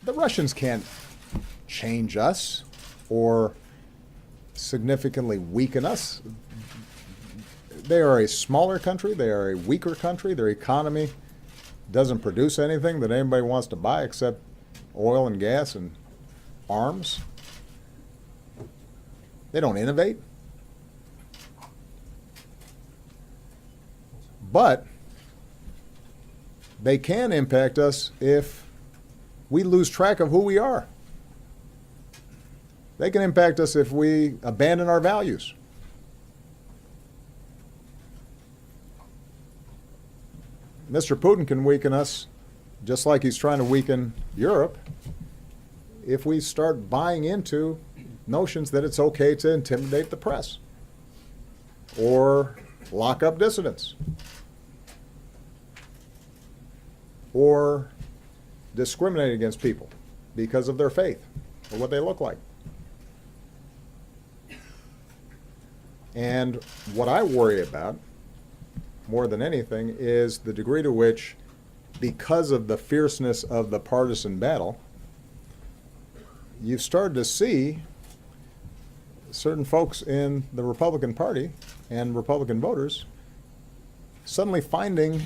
the Russians can't change us or significantly weaken us. They are a smaller country. They are a weaker country. Their economy doesn't produce anything that anybody wants to buy except oil and gas and arms. They don't innovate. But they can impact us if we lose track of who we are. They can impact us if we abandon our values. Mr. Putin can weaken us just like he's trying to weaken Europe if we start buying into notions that it's okay to intimidate the press or lock up dissidents or discriminate against people because of their faith or what they look like. And what I worry about more than anything is the degree to which, because of the fierceness of the partisan battle, you've started to see certain folks in the Republican Party and Republican voters suddenly finding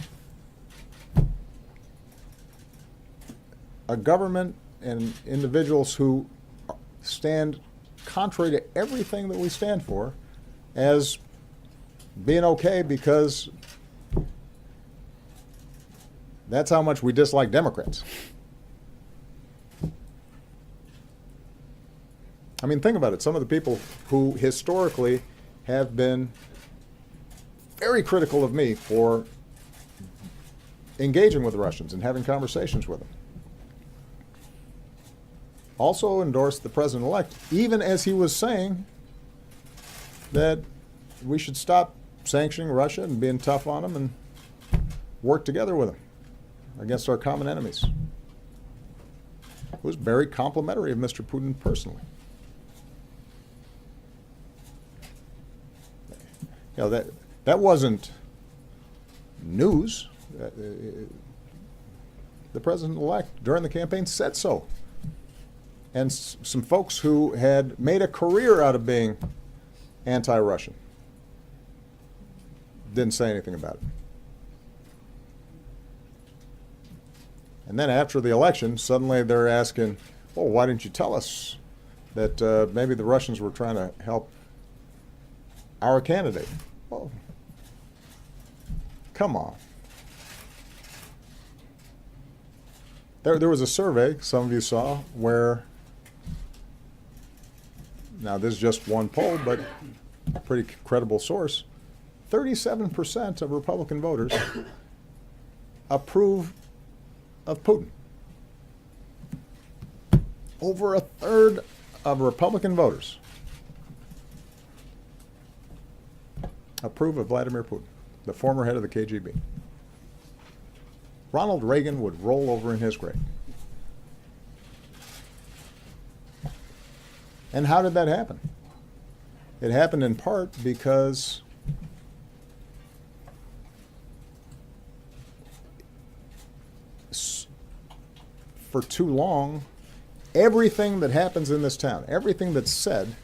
a government and individuals who stand contrary to everything that we stand for as being okay because that's how much we dislike Democrats. I mean, think about it. Some of the people who historically have been very critical of me for engaging with the Russians and having conversations with them also endorsed the president-elect, even as he was saying that we should stop sanctioning Russia and being tough on them and work together with them against our common enemies. It was very complimentary of Mr. Putin personally. You know, that wasn't news. The president-elect during the campaign said so. And some folks who had made a career out of being anti-Russian didn't say anything about it. And then after the election, suddenly they're asking, oh, why didn't you tell us that maybe the Russians were trying to help our candidate? Well, come on. There was a survey, some of you saw, where, now this is just one poll, but a pretty credible source, 37% of Republican voters approve of Putin. Over a third of Republican voters approve of Vladimir Putin, the former head of the KGB. Ronald Reagan would roll over in his grave. And how did that happen? It happened in part because for too long, everything that happens in this town, everything that's said,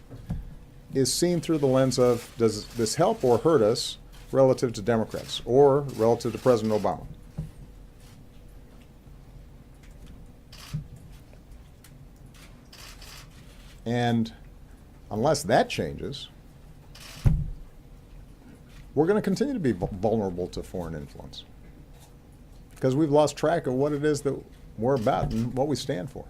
is seen through the lens of, does this help or hurt us relative to Democrats or relative to President Obama? And unless that changes, we're going to continue to be vulnerable to foreign influence because we've lost track of what it is that we're about and what we stand for.